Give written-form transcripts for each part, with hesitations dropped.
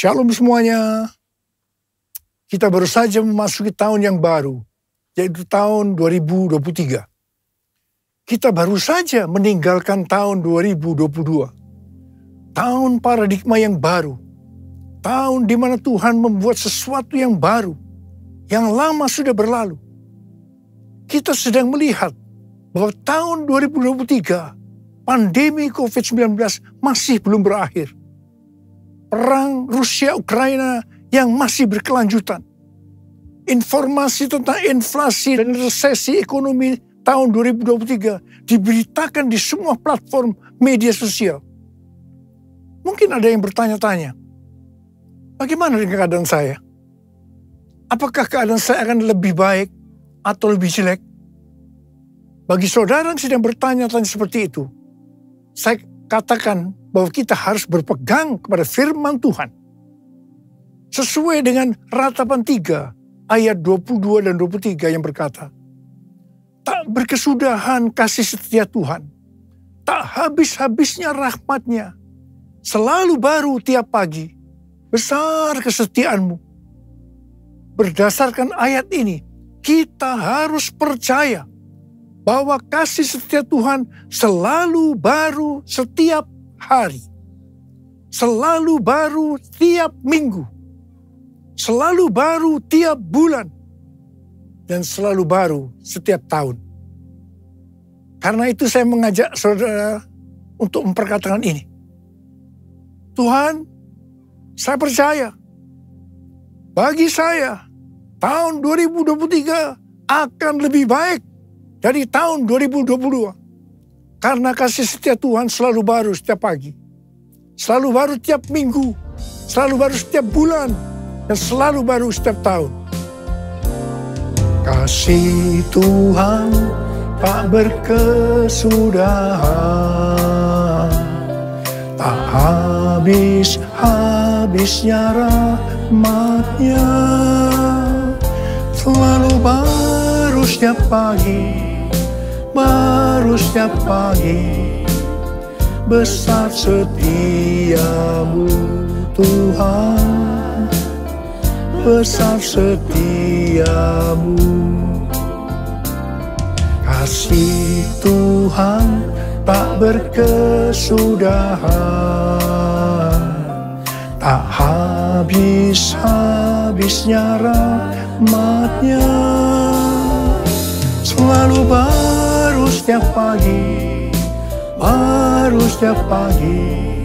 Shalom semuanya. Kita baru saja memasuki tahun yang baru, yaitu tahun 2023. Kita baru saja meninggalkan tahun 2022. Tahun paradigma yang baru. Tahun di mana Tuhan membuat sesuatu yang baru. Yang lama sudah berlalu. Kita sedang melihat bahwa tahun 2023, pandemi COVID-19 masih belum berakhir. Perang Rusia-Ukraina yang masih berkelanjutan. Informasi tentang inflasi dan resesi ekonomi tahun 2023 diberitakan di semua platform media sosial. Mungkin ada yang bertanya-tanya, bagaimana dengan keadaan saya? Apakah keadaan saya akan lebih baik atau lebih jelek? Bagi saudara yang sedang bertanya-tanya seperti itu, saya katakan bahwa kita harus berpegang kepada firman Tuhan. Sesuai dengan Ratapan 3 ayat 22 dan 23 yang berkata, tak berkesudahan kasih setia Tuhan, tak habis-habisnya rahmat-Nya, selalu baru tiap pagi, besar kesetiaanmu. Berdasarkan ayat ini, kita harus percaya bahwa kasih setia Tuhan selalu baru setiap hari. Selalu baru tiap minggu. Selalu baru tiap bulan. Dan selalu baru setiap tahun. Karena itu saya mengajak saudara untuk memperkatakan ini. Tuhan, saya percaya. Bagi saya, tahun 2023 akan lebih baik dari tahun 2022. Karena kasih setia Tuhan selalu baru setiap pagi. Selalu baru tiap minggu. Selalu baru setiap bulan. Dan selalu baru setiap tahun. Kasih Tuhan tak berkesudahan. Tak habis-habisnya rahmat-Nya. Selalu baru setiap pagi. Baru setiap pagi, besar setiamu Tuhan, besar setiamu. Kasih Tuhan tak berkesudahan, tak habis-habisnya rahmat-Nya. Selalu baru setiap pagi, baru setiap pagi,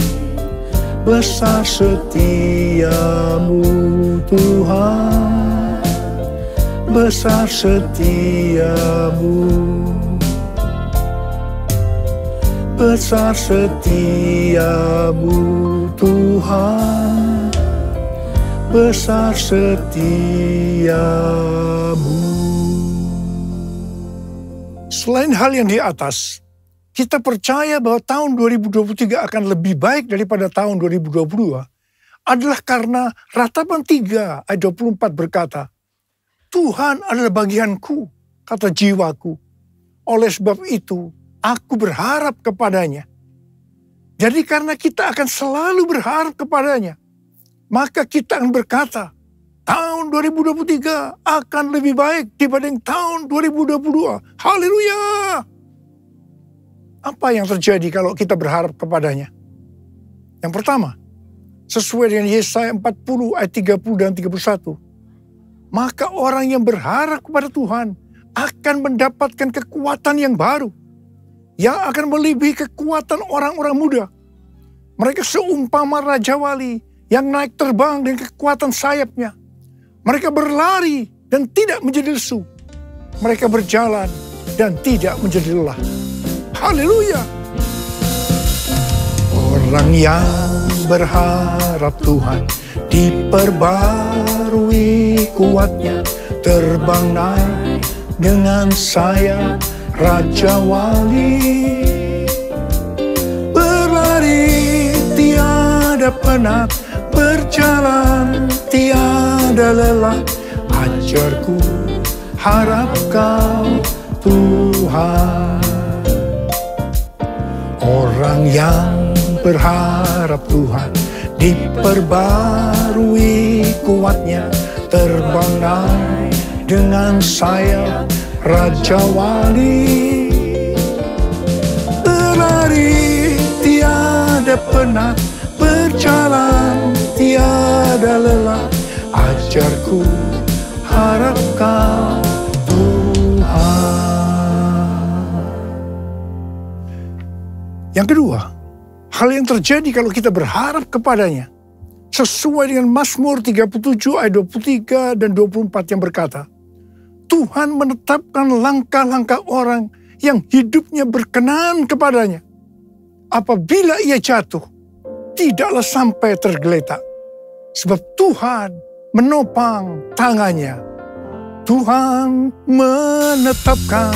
besar setiamu Tuhan, besar setiamu, besar setiamu Tuhan, besar setiamu. Selain hal yang di atas, kita percaya bahwa tahun 2023 akan lebih baik daripada tahun 2022 adalah karena Ratapan 3 ayat 24 berkata, Tuhan adalah bagianku, kata jiwaku. Oleh sebab itu, aku berharap kepadanya. Jadi karena kita akan selalu berharap kepadanya, maka kita akan berkata, tahun 2023 akan lebih baik dibanding tahun 2022. Haleluya! Apa yang terjadi kalau kita berharap kepadanya? Yang pertama, sesuai dengan Yesaya 40 ayat 30 dan 31. Maka orang yang berharap kepada Tuhan akan mendapatkan kekuatan yang baru. Yang akan melebihi kekuatan orang-orang muda. Mereka seumpama Raja Wali yang naik terbang dengan kekuatan sayapnya. Mereka berlari dan tidak menjadi lesu. Mereka berjalan dan tidak menjadi lelah. Haleluya. Orang yang berharap Tuhan diperbarui kuatnya. Terbang naik dengan sayap Raja Wali. Berlari tiada penat. Berjalan tiada lelah, ajarku harap kau Tuhan. Orang yang berharap Tuhan diperbarui kuatnya, terbang naik dengan sayap Raja Wali. Berlari tiada penat, berjalan tiada lelah, ajarku harapkan Tuhan. Yang kedua, hal yang terjadi kalau kita berharap kepadanya, sesuai dengan Mazmur 37 ayat 23 dan 24 yang berkata, Tuhan menetapkan langkah-langkah orang yang hidupnya berkenan kepadanya. Apabila ia jatuh, tidaklah sampai tergeletak. Sebab Tuhan menopang tangannya. Tuhan menetapkan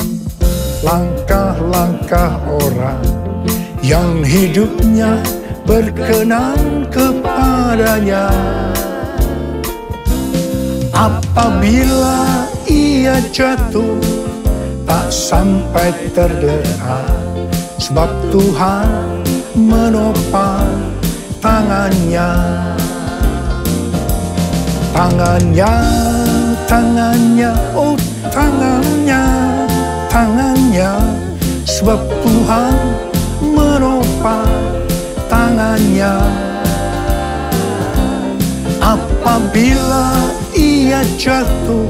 langkah-langkah orang yang hidupnya berkenan kepadanya. Apabila ia jatuh, tak sampai tergeletak, sebab Tuhan menopang tangannya. Tangannya, tangannya, oh tangannya, tangannya, sebab Tuhan menopang tangannya. Apabila ia jatuh,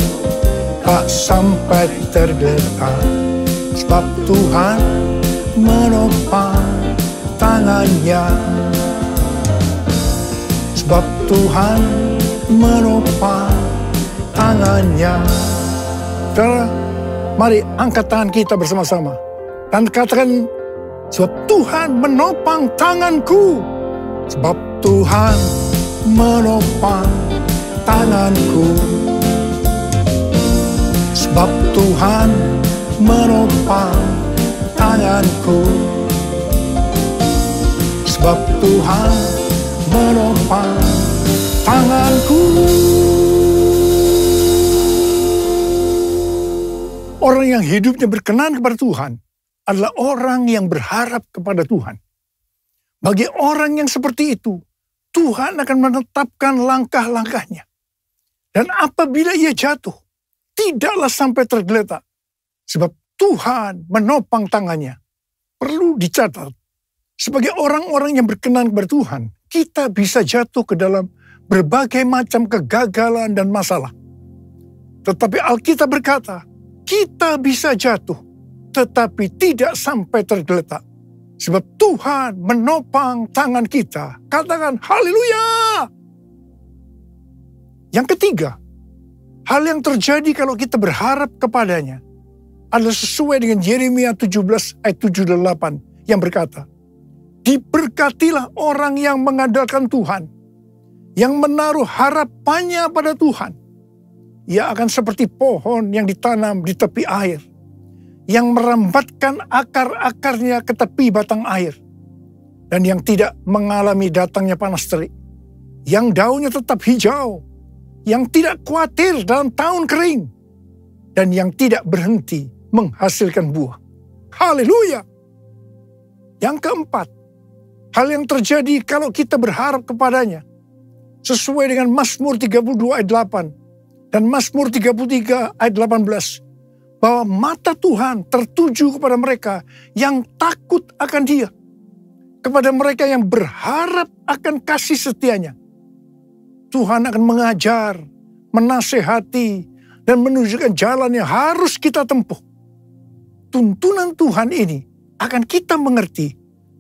tak sampai tergeletak, sebab Tuhan menopang tangannya. Sebab Tuhan menopang tangannya. Saudara, mari angkat tangan kita bersama-sama dan katakan, sebab Tuhan menopang tanganku. Sebab Tuhan menopang tanganku. Sebab Tuhan menopang tanganku. Sebab Tuhan menopang tanganku. Orang yang hidupnya berkenan kepada Tuhan adalah orang yang berharap kepada Tuhan. Bagi orang yang seperti itu, Tuhan akan menetapkan langkah-langkahnya. Dan apabila ia jatuh, tidaklah sampai tergeletak. Sebab Tuhan menopang tangannya. Perlu dicatat, sebagai orang-orang yang berkenan kepada Tuhan, kita bisa jatuh ke dalam berbagai macam kegagalan dan masalah. Tetapi Alkitab berkata, kita bisa jatuh, tetapi tidak sampai tergeletak. Sebab Tuhan menopang tangan kita. Katakan haleluya. Yang ketiga, hal yang terjadi kalau kita berharap kepadanya adalah sesuai dengan Yeremia 17 ayat 7-8 yang berkata, diberkatilah orang yang mengandalkan Tuhan, yang menaruh harapannya pada Tuhan. Ia akan seperti pohon yang ditanam di tepi air, yang merambatkan akar-akarnya ke tepi batang air, dan yang tidak mengalami datangnya panas terik, yang daunnya tetap hijau, yang tidak khawatir dalam tahun kering, dan yang tidak berhenti menghasilkan buah. Haleluya! Yang keempat, hal yang terjadi kalau kita berharap kepadanya, sesuai dengan Mazmur 32 ayat 8 dan Mazmur 33 ayat 18, bahwa mata Tuhan tertuju kepada mereka yang takut akan Dia, kepada mereka yang berharap akan kasih setianya. Tuhan akan mengajar, menasehati, dan menunjukkan jalan yang harus kita tempuh. Tuntunan Tuhan ini akan kita mengerti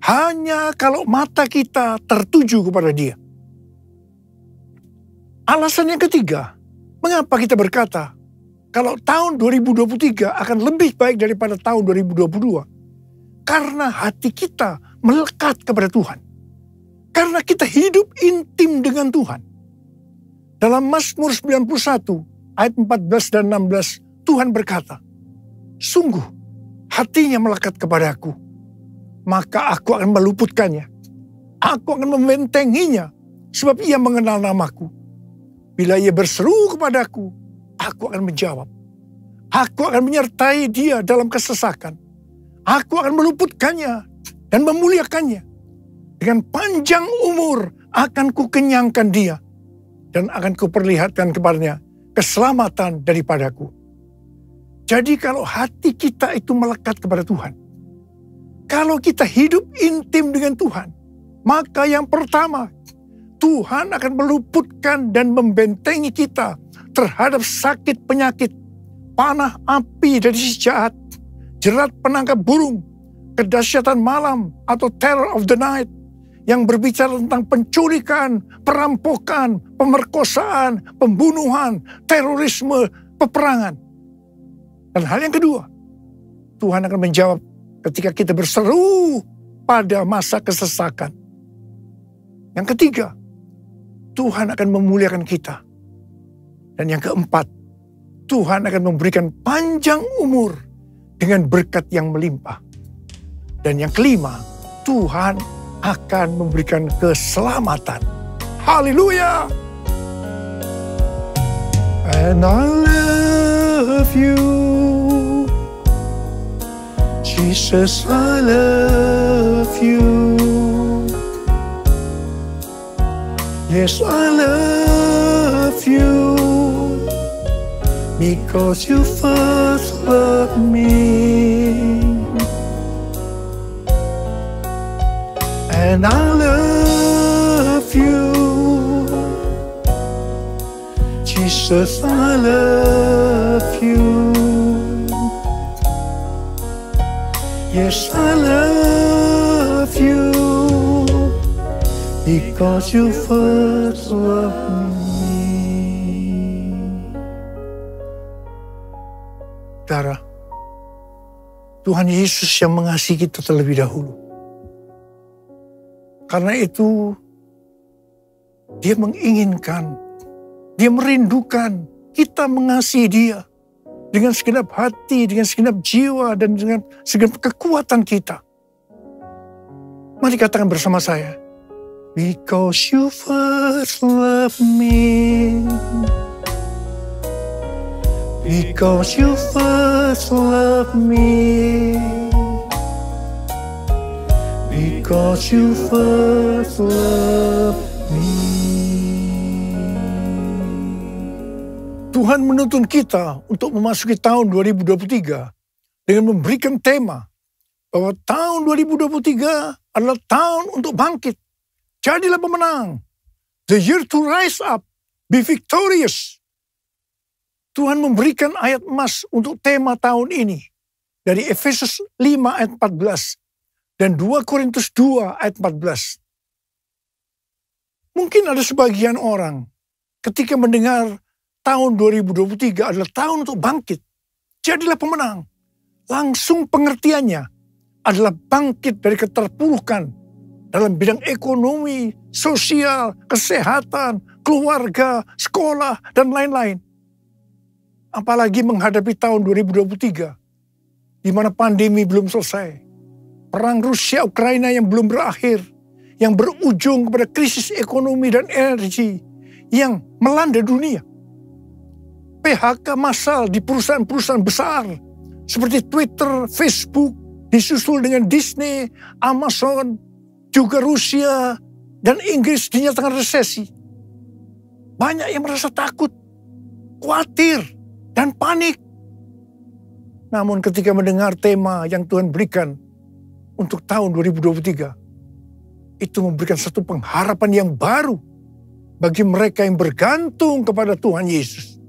hanya kalau mata kita tertuju kepada Dia. Alasan yang ketiga, mengapa kita berkata, kalau tahun 2023 akan lebih baik daripada tahun 2022. Karena hati kita melekat kepada Tuhan. Karena kita hidup intim dengan Tuhan. Dalam Mazmur 91 ayat 14 dan 16, Tuhan berkata, sungguh hatinya melekat kepadaku, maka aku akan meluputkannya. Aku akan membentenginya, sebab ia mengenal namaku. Bila ia berseru kepadaku, aku akan menjawab. Aku akan menyertai dia dalam kesesakan. Aku akan meluputkannya dan memuliakannya. Dengan panjang umur akan kukenyangkan dia, dan akan kuperlihatkan kepadanya keselamatan daripadaku. Jadi kalau hati kita itu melekat kepada Tuhan, kalau kita hidup intim dengan Tuhan, maka yang pertama, Tuhan akan meluputkan dan membentengi kita terhadap sakit penyakit, panah api dari si jahat, jerat penangkap burung, kedahsyatan malam atau terror of the night, yang berbicara tentang penculikan, perampokan, pemerkosaan, pembunuhan, terorisme, peperangan. Dan hal yang kedua, Tuhan akan menjawab ketika kita berseru pada masa kesesakan. Yang ketiga, Tuhan akan memuliakan kita. Dan yang keempat, Tuhan akan memberikan panjang umur dengan berkat yang melimpah. Dan yang kelima, Tuhan akan memberikan keselamatan. Haleluya! And I love you, Jesus, I love you. Yes, I love you, because you first loved me. And I love you, Jesus, I love you. Yes, I love you, because you first loved me. Saudara, Tuhan Yesus yang mengasihi kita terlebih dahulu. Karena itu, Dia menginginkan, Dia merindukan kita mengasihi Dia dengan segenap hati, dengan segenap jiwa, dan dengan segenap kekuatan kita. Mari katakan bersama saya, because you first love me. Because you first love me. Because you first love me. Tuhan menuntun kita untuk memasuki tahun 2023 dengan memberikan tema bahwa tahun 2023 adalah tahun untuk bangkit. Jadilah pemenang. The year to rise up, be victorious. Tuhan memberikan ayat emas untuk tema tahun ini dari Efesus 5 ayat 14 dan 2 Korintus 2 ayat 14. Mungkin ada sebagian orang ketika mendengar tahun 2023 adalah tahun untuk bangkit. Jadilah pemenang. Langsung pengertiannya adalah bangkit dari keterpurukan dalam bidang ekonomi, sosial, kesehatan, keluarga, sekolah, dan lain-lain. Apalagi menghadapi tahun 2023, di mana pandemi belum selesai. Perang Rusia-Ukraina yang belum berakhir, yang berujung kepada krisis ekonomi dan energi yang melanda dunia. PHK massal di perusahaan-perusahaan besar, seperti Twitter, Facebook, disusul dengan Disney, Amazon, juga Rusia, dan Inggris dinyatakan resesi. Banyak yang merasa takut, khawatir, dan panik. Namun ketika mendengar tema yang Tuhan berikan untuk tahun 2023, itu memberikan satu pengharapan yang baru bagi mereka yang bergantung kepada Tuhan Yesus.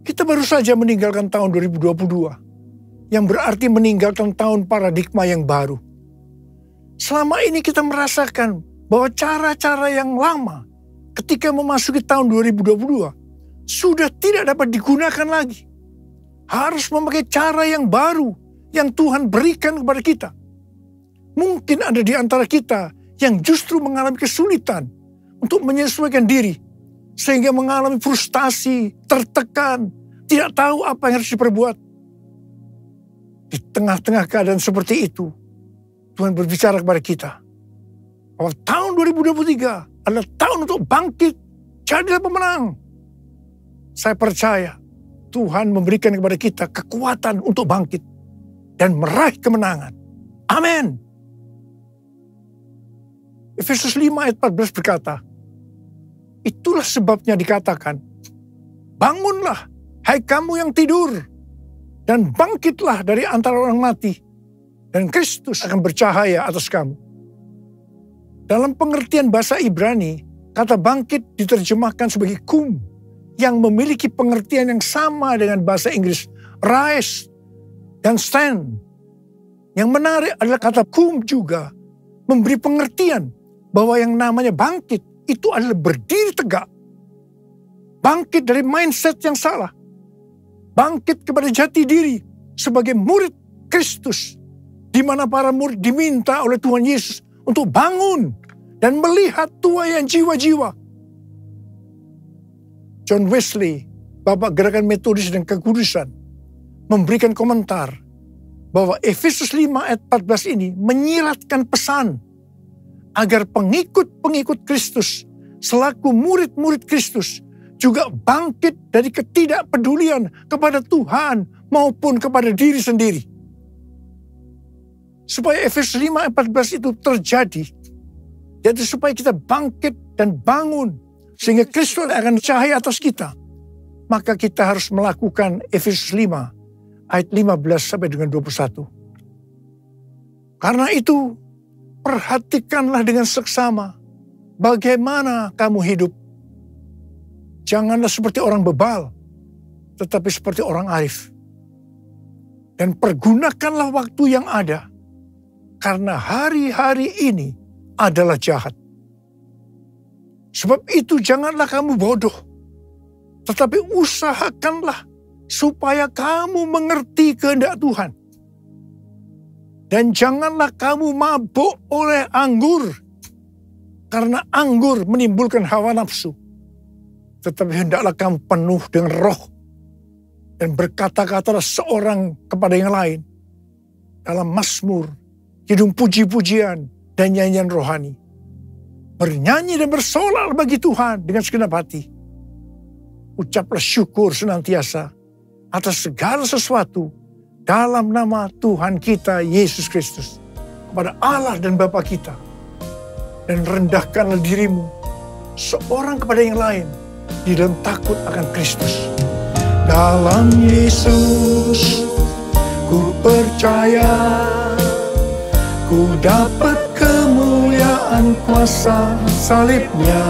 Kita baru saja meninggalkan tahun 2022, yang berarti meninggalkan tahun paradigma yang baru. Selama ini kita merasakan bahwa cara-cara yang lama ketika memasuki tahun 2022 sudah tidak dapat digunakan lagi. Harus memakai cara yang baru yang Tuhan berikan kepada kita. Mungkin ada di antara kita yang justru mengalami kesulitan untuk menyesuaikan diri, sehingga mengalami frustasi, tertekan, tidak tahu apa yang harus diperbuat. Di tengah-tengah keadaan seperti itu, Tuhan berbicara kepada kita bahwa tahun 2023 adalah tahun untuk bangkit, jadilah pemenang. Saya percaya Tuhan memberikan kepada kita kekuatan untuk bangkit dan meraih kemenangan. Amin. Efesus 5 ayat 14 berkata, itulah sebabnya dikatakan, bangunlah, hai kamu yang tidur, dan bangkitlah dari antara orang mati, dan Kristus akan bercahaya atas kamu. Dalam pengertian bahasa Ibrani, kata bangkit diterjemahkan sebagai kum, yang memiliki pengertian yang sama dengan bahasa Inggris, rise dan stand. Yang menarik adalah kata kum juga memberi pengertian bahwa yang namanya bangkit itu adalah berdiri tegak. Bangkit dari mindset yang salah. Bangkit kepada jati diri sebagai murid Kristus. Di mana para murid diminta oleh Tuhan Yesus untuk bangun dan melihat tuaian jiwa-jiwa. John Wesley, Bapak Gerakan Metodis dan Kekudusan, memberikan komentar bahwa Efesus 5 ayat 14 ini menyiratkan pesan agar pengikut-pengikut Kristus selaku murid-murid Kristus juga bangkit dari ketidakpedulian kepada Tuhan maupun kepada diri sendiri. Supaya Efesus 5 ayat 14 itu terjadi, yaitu supaya kita bangkit dan bangun sehingga Kristus akan cahaya atas kita, maka kita harus melakukan Efesus 5 ayat 15 sampai dengan 21. Karena itu, perhatikanlah dengan seksama bagaimana kamu hidup. Janganlah seperti orang bebal, tetapi seperti orang arif. Dan pergunakanlah waktu yang ada, karena hari-hari ini adalah jahat. Sebab itu janganlah kamu bodoh, tetapi usahakanlah supaya kamu mengerti kehendak Tuhan. Dan janganlah kamu mabuk oleh anggur, karena anggur menimbulkan hawa nafsu. Tetapi hendaklah kamu penuh dengan roh, dan berkata-katalah seorang kepada yang lain dalam mazmur, kidung puji-pujian, dan nyanyian rohani. Bernyanyi dan bersolah bagi Tuhan dengan segenap hati. Ucaplah syukur senantiasa atas segala sesuatu dalam nama Tuhan kita Yesus Kristus kepada Allah dan Bapa kita. Dan rendahkanlah dirimu seorang kepada yang lain di dalam takut akan Kristus. Dalam Yesus ku percaya, ku dapat kemuliaan kuasa salibnya.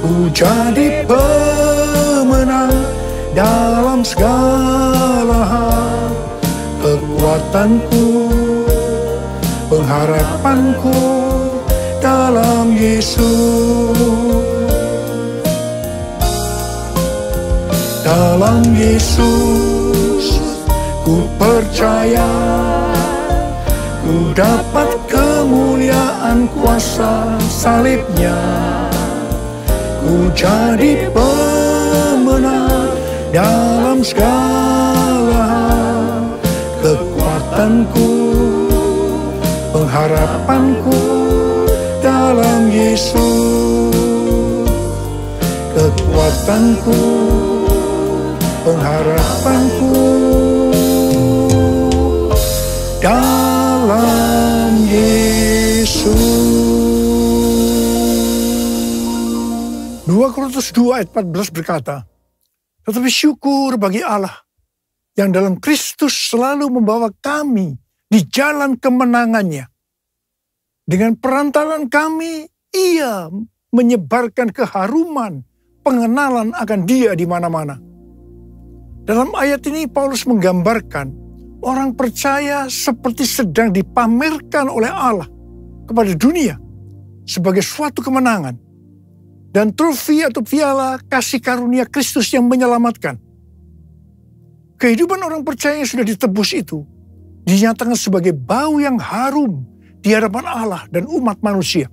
Ku jadi pemenang dalam segala hal. Kekuatanku, pengharapanku dalam Yesus. Dalam Yesus ku percaya, ku dapat kemuliaan kuasa salibnya. Ku jadi pemenang dalam segala hal. Kekuatanku, pengharapanku dalam Yesus. Kekuatanku, pengharapanku dalam Yesus. 2 Korintus 2 ayat 14 berkata, tetapi syukur bagi Allah yang dalam Kristus selalu membawa kami di jalan kemenangannya. Dengan perantaran kami, Ia menyebarkan keharuman pengenalan akan Dia di mana-mana. Dalam ayat ini Paulus menggambarkan orang percaya seperti sedang dipamerkan oleh Allah kepada dunia sebagai suatu kemenangan dan trofi atau piala kasih karunia Kristus yang menyelamatkan. Kehidupan orang percaya yang sudah ditebus itu dinyatakan sebagai bau yang harum di hadapan Allah dan umat manusia.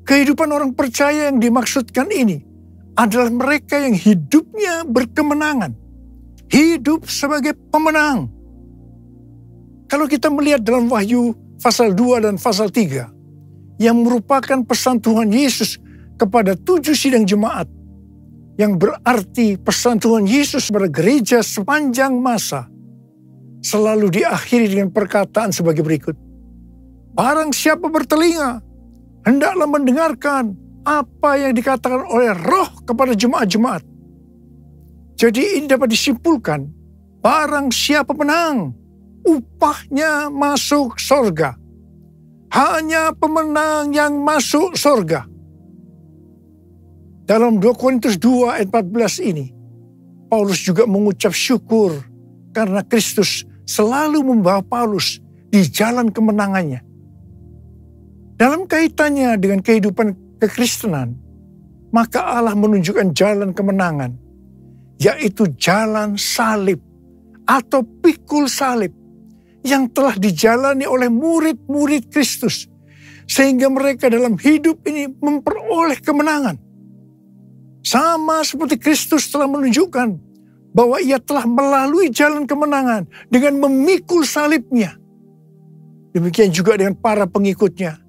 Kehidupan orang percaya yang dimaksudkan ini adalah mereka yang hidupnya berkemenangan. Hidup sebagai pemenang. Kalau kita melihat dalam Wahyu pasal 2 dan pasal 3, yang merupakan pesan Tuhan Yesus kepada 7 sidang jemaat, yang berarti pesan Tuhan Yesus pada gereja sepanjang masa, selalu diakhiri dengan perkataan sebagai berikut. Barang siapa bertelinga, hendaklah mendengarkan apa yang dikatakan oleh Roh kepada jemaat-jemaat. Jadi ini dapat disimpulkan, barang siapa menang, upahnya masuk sorga. Hanya pemenang yang masuk sorga. Dalam 2 Korintus 2 ayat 14 ini, Paulus juga mengucap syukur karena Kristus selalu membawa Paulus di jalan kemenangannya. Dalam kaitannya dengan kehidupan kekristenan, maka Allah menunjukkan jalan kemenangan, yaitu jalan salib atau pikul salib yang telah dijalani oleh murid-murid Kristus, sehingga mereka dalam hidup ini memperoleh kemenangan. Sama seperti Kristus telah menunjukkan bahwa ia telah melalui jalan kemenangan dengan memikul salibnya. Demikian juga dengan para pengikutnya,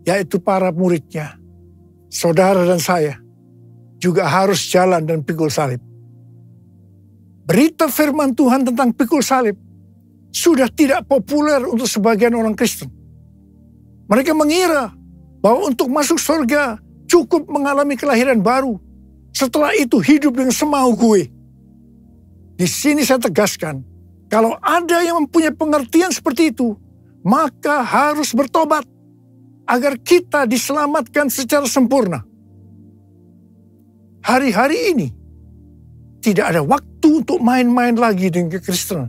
yaitu para muridnya. Saudara dan saya juga harus jalan dan pikul salib. Berita firman Tuhan tentang pikul salib sudah tidak populer untuk sebagian orang Kristen. Mereka mengira bahwa untuk masuk surga cukup mengalami kelahiran baru. Setelah itu hidup dengan semau gue. Di sini saya tegaskan, kalau ada yang mempunyai pengertian seperti itu, maka harus bertobat agar kita diselamatkan secara sempurna. Hari-hari ini tidak ada waktu untuk main-main lagi dengan kekristenan.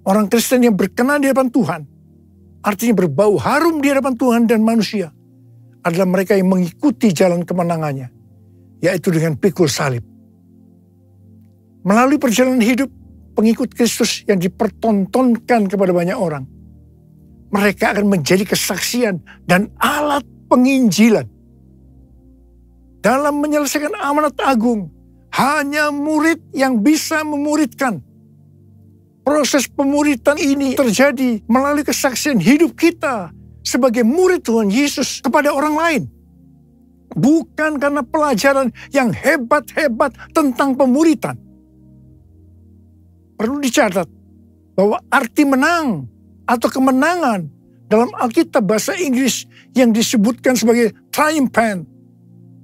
Orang Kristen yang berkenan di hadapan Tuhan, artinya berbau harum di hadapan Tuhan dan manusia, adalah mereka yang mengikuti jalan kemenangannya, yaitu dengan pikul salib. Melalui perjalanan hidup pengikut Kristus yang dipertontonkan kepada banyak orang, mereka akan menjadi kesaksian dan alat penginjilan. Dalam menyelesaikan amanat agung, hanya murid yang bisa memuridkan. Proses pemuridan ini terjadi melalui kesaksian hidup kita sebagai murid Tuhan Yesus kepada orang lain. Bukan karena pelajaran yang hebat-hebat tentang pemuridan. Perlu dicatat bahwa arti menang atau kemenangan dalam Alkitab bahasa Inggris yang disebutkan sebagai triumphant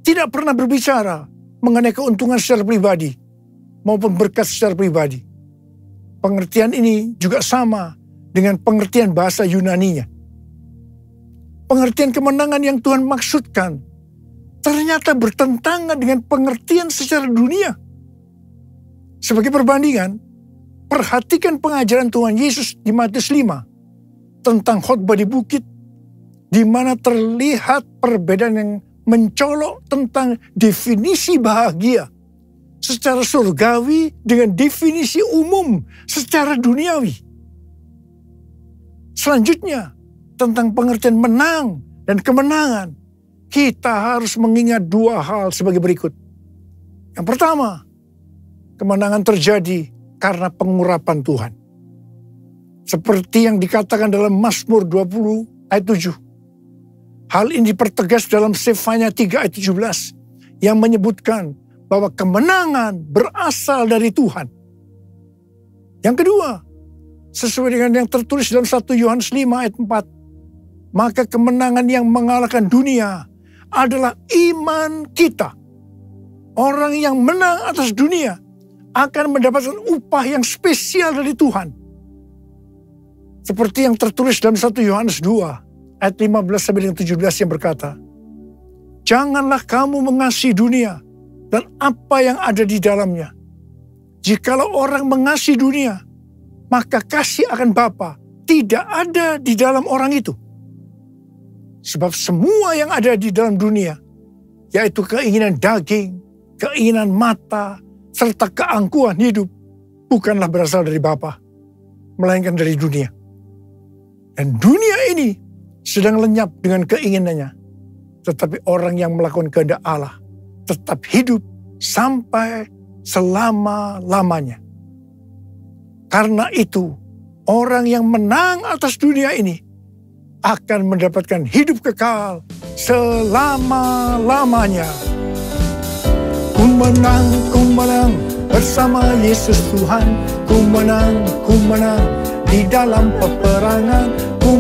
tidak pernah berbicara mengenai keuntungan secara pribadi maupun berkat secara pribadi. Pengertian ini juga sama dengan pengertian bahasa Yunaninya. Pengertian kemenangan yang Tuhan maksudkan ternyata bertentangan dengan pengertian secara dunia. Sebagai perbandingan, perhatikan pengajaran Tuhan Yesus di Matius 5 tentang khotbah di bukit, di mana terlihat perbedaan yang mencolok tentang definisi bahagia secara surgawi dengan definisi umum secara duniawi. Selanjutnya, tentang pengertian menang dan kemenangan, kita harus mengingat dua hal sebagai berikut. Yang pertama, kemenangan terjadi karena pengurapan Tuhan. Seperti yang dikatakan dalam Mazmur 20 ayat 7. Hal ini dipertegas dalam Sefanya 3 ayat 17 yang menyebutkan bahwa kemenangan berasal dari Tuhan. Yang kedua, sesuai dengan yang tertulis dalam 1 Yohanes 5 ayat 4, maka kemenangan yang mengalahkan dunia adalah iman kita. Orang yang menang atas dunia akan mendapatkan upah yang spesial dari Tuhan. Seperti yang tertulis dalam 1 Yohanes 2 ayat 15 sampai dengan 17 yang berkata, janganlah kamu mengasihi dunia dan apa yang ada di dalamnya. Jikalau orang mengasihi dunia, maka kasih akan Bapa tidak ada di dalam orang itu. Sebab semua yang ada di dalam dunia, yaitu keinginan daging, keinginan mata, serta keangkuhan hidup, bukanlah berasal dari Bapa, melainkan dari dunia. Dan dunia ini sedang lenyap dengan keinginannya. Tetapi orang yang melakukan kehendak Allah tetap hidup sampai selama-lamanya. Karena itu, orang yang menang atas dunia ini akan mendapatkan hidup kekal selama-lamanya. Ku menang bersama Yesus Tuhan. Ku menang di dalam peperangan. Ku ku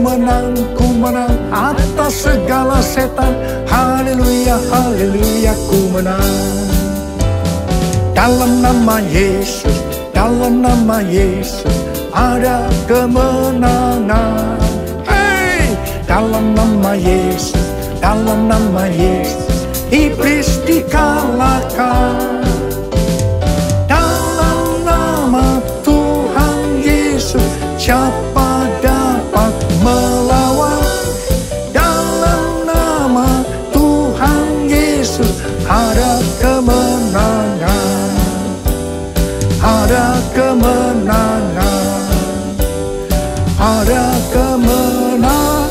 menang atas segala setan. Haleluya, haleluya, ku menang. Dalam nama Yesus, dalam nama Yesus ada kemenangan. Hey, dalam nama Yesus, dalam nama Yesus iblis dikalahkan. Dalam nama Tuhan Yesus siapa dapat melawan? Dalam nama Tuhan Yesus ada kemenangan. Ada kemenangan. Ada kemenangan.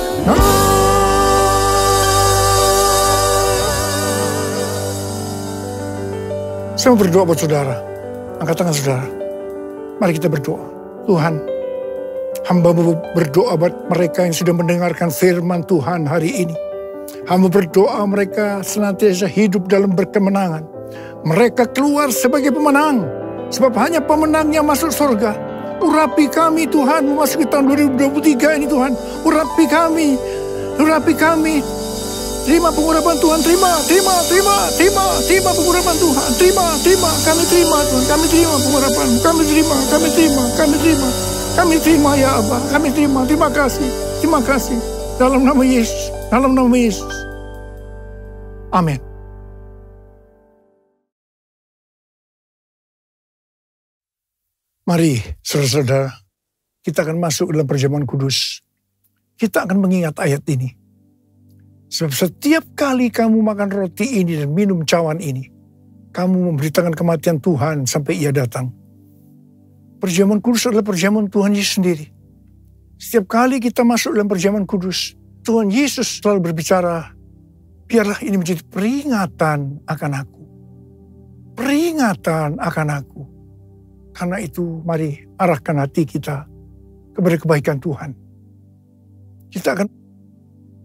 Saya mau berdoa buat saudara. Angkat tangan saudara. Mari kita berdoa. Tuhan, hamba berdoa buat mereka yang sudah mendengarkan firman Tuhan hari ini. Hamba berdoa mereka senantiasa hidup dalam berkemenangan. Mereka keluar sebagai pemenang. Sebab hanya pemenang yang masuk surga. Urapi kami Tuhan memasuki tahun 2023 ini Tuhan. Urapi kami. Urapi kami. Terima pengurapan Tuhan. Terima pengurapan Tuhan. Terima. Kami terima Tuhan. Kami terima pengurapan. Kami terima ya Abba. Kami terima. Terima kasih. Dalam nama Yesus. Dalam nama Yesus. Amin. Mari saudara-saudara, kita akan masuk dalam perjamuan kudus. Kita akan mengingat ayat ini. Sebab setiap kali kamu makan roti ini dan minum cawan ini, kamu memberitakan kematian Tuhan sampai ia datang. Perjamuan kudus adalah perjamuan Tuhan Yesus sendiri. Setiap kali kita masuk dalam perjamuan kudus, Tuhan Yesus selalu berbicara, biarlah ini menjadi peringatan akan aku. Peringatan akan aku. Karena itu mari arahkan hati kita kepada kebaikan Tuhan. Kita akan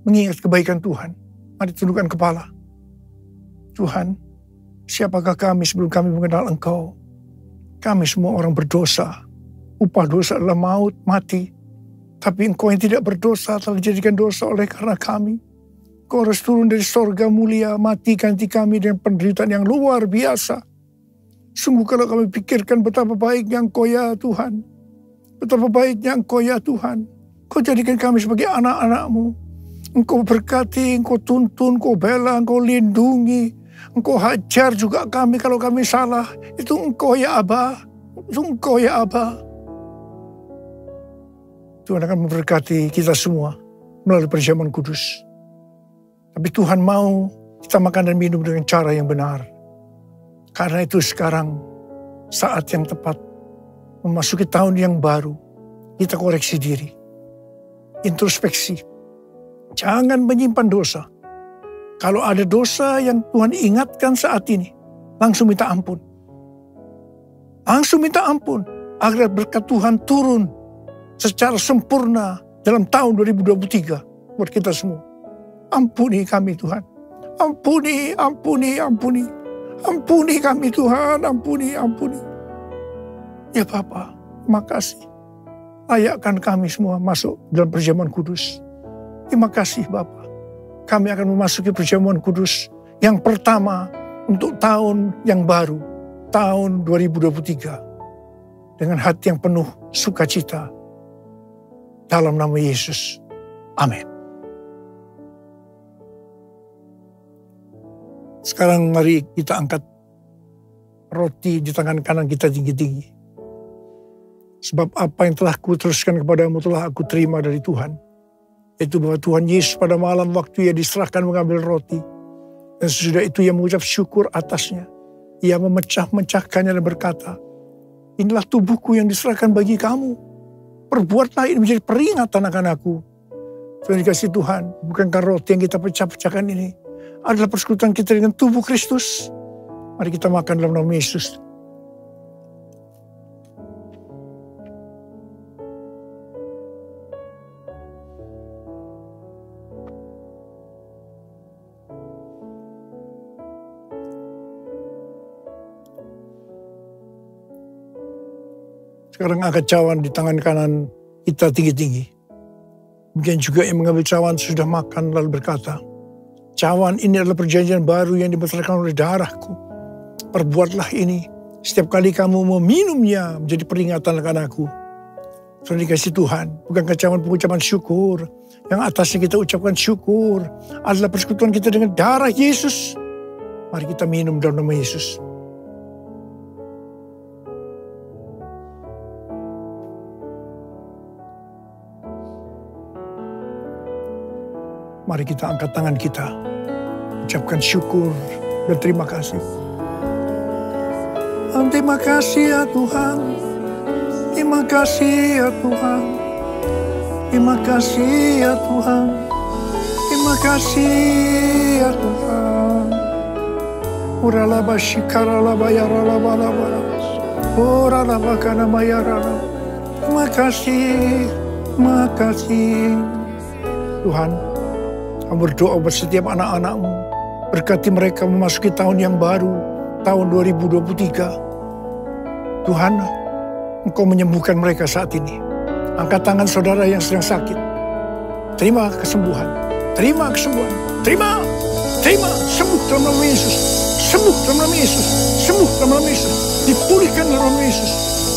mengingat kebaikan Tuhan. Mari tundukkan kepala. Tuhan, siapakah kami sebelum kami mengenal Engkau? Kami semua orang berdosa. Upah dosa adalah maut, mati. Tapi Engkau yang tidak berdosa telah dijadikan dosa oleh karena kami. Engkau harus turun dari sorga mulia, mati ganti kami dengan penderitaan yang luar biasa. Sungguh kalau kami pikirkan betapa baiknya Engkau ya Tuhan. Betapa baiknya Engkau ya Tuhan. Engkau jadikan kami sebagai anak-anak-Mu. Engkau berkati, Engkau tuntun, Engkau bela, Engkau lindungi. Engkau hajar juga kami kalau kami salah. Itu Engkau ya Abba. Itu Engkau ya Abba. Tuhan akan memberkati kita semua melalui perjamuan kudus. Tapi Tuhan mau kita makan dan minum dengan cara yang benar. Karena itu sekarang saat yang tepat memasuki tahun yang baru. Kita koreksi diri. Introspeksi. Jangan menyimpan dosa. Kalau ada dosa yang Tuhan ingatkan saat ini, langsung minta ampun. Langsung minta ampun. Agar berkat Tuhan turun secara sempurna dalam tahun 2023 buat kita semua. Ampuni kami Tuhan. Ampuni. Ampuni kami Tuhan, ampuni. Ya Bapa, makasih. Layakkan kami semua masuk dalam perjamuan kudus. Terima kasih Bapa. Kami akan memasuki perjamuan kudus yang pertama untuk tahun yang baru, tahun 2023. Dengan hati yang penuh sukacita. Dalam nama Yesus. Amin. Sekarang mari kita angkat roti di tangan kanan kita tinggi-tinggi. Sebab apa yang telah kuteruskan kepadamu telah aku terima dari Tuhan. Yaitu bahwa Tuhan Yesus pada malam waktu ia diserahkan mengambil roti. Dan sesudah itu ia mengucap syukur atasnya. Ia memecah-mecahkannya dan berkata, inilah tubuhku yang diserahkan bagi kamu. Perbuatlah ini menjadi peringatan akan aku. Tuhan dikasih Tuhan, bukankah roti yang kita pecah-pecahkan ini adalah persekutuan kita dengan tubuh Kristus. Mari kita makan dalam nama Yesus. Sekarang angkat cawan di tangan kanan kita tinggi-tinggi. Mungkin juga yang mengambil cawan sudah makan lalu berkata, cawan ini adalah perjanjian baru yang dibesarkan oleh darahku. Perbuatlah ini setiap kali kamu meminumnya menjadi peringatan akan aku. Saudara dikasih Tuhan, bukan cawan pengucapan syukur. Yang atasnya kita ucapkan syukur adalah persekutuan kita dengan darah Yesus. Mari kita minum dalam nama Yesus. Mari kita angkat tangan kita, ucapkan syukur dan terima kasih. Terima kasih ya Tuhan, terima kasih ya Tuhan, terima kasih ya Tuhan, terima kasih ya Tuhan. Uralaba shikaralaba yaralaba laba, uralaba kanama yaralaba. Terima kasih, terima kasih Tuhan. Kami berdoa buat setiap anak-anak-Mu. Berkati mereka memasuki tahun yang baru, tahun 2023. Tuhan, Engkau menyembuhkan mereka saat ini. Angkat tangan saudara yang sedang sakit. Terima kesembuhan. Terima kesembuhan. Terima. Sembuh dalam nama Yesus. Sembuh dalam nama Yesus. Sembuh dalam nama Yesus. Dipulihkan dalam nama Yesus.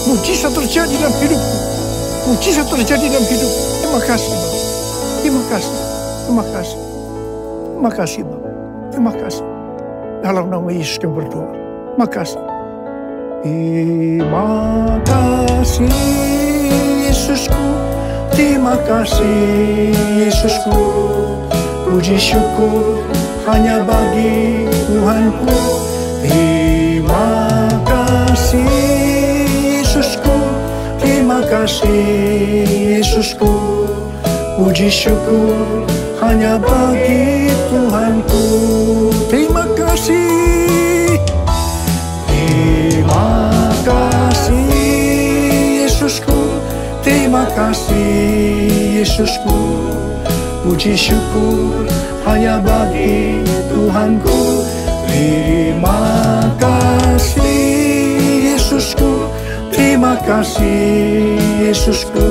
Mujizat terjadi dalam hidupku. Mujizat terjadi dalam hidupku. Terima kasih, Bapa. Terima kasih. Terima kasih. Terima kasih, Bapa. Terima kasih. Dalam nama Yesus kami berdoa. Terima kasih. Terima kasih, Yesusku. Terima kasih, Yesusku. Puji syukur hanya bagi Tuhanku. Terima kasih, Yesusku. Terima kasih, Yesusku. Puji syukur hanya bagi Tuhanku. Terima kasih. Terima kasih, Yesusku. Terima kasih, Yesusku. Puji syukur hanya bagi Tuhanku. Terima kasih, Yesusku. Terima kasih, Yesusku.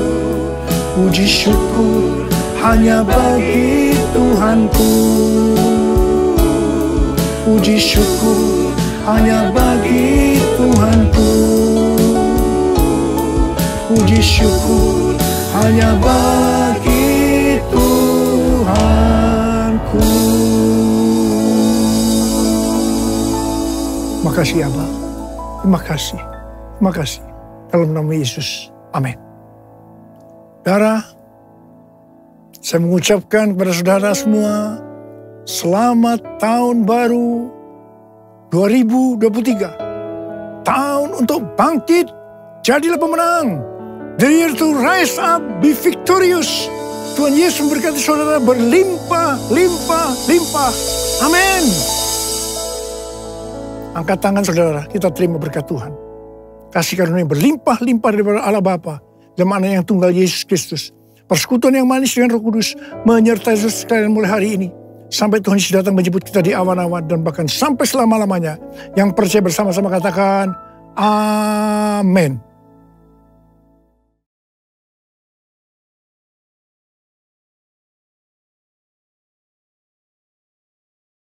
Puji syukur hanya bagi Tuhanku. Puji syukur hanya bagi Tuhanku. Puji syukur hanya bagi Tuhanku. Terima kasih Abah. Terima kasih. Terima kasih. Dalam nama Yesus. Amin. Saudara, saya mengucapkan kepada saudara semua, selamat tahun baru 2023. Tahun untuk bangkit, jadilah pemenang. The year to rise up, be victorious. Tuhan Yesus memberkati saudara berlimpah, limpah, limpah. Amin. Angkat tangan saudara, kita terima berkat Tuhan. Kasih karunia berlimpah, limpah daripada Allah Bapa dalam anak yang tunggal Yesus Kristus. Persekutuan yang manis dengan Roh Kudus menyertai saudara sekalian mulai hari ini. Sampai Tuhan Yesus datang menjemput kita di awan-awan dan bahkan sampai selama-lamanya. Yang percaya bersama-sama katakan, Amin.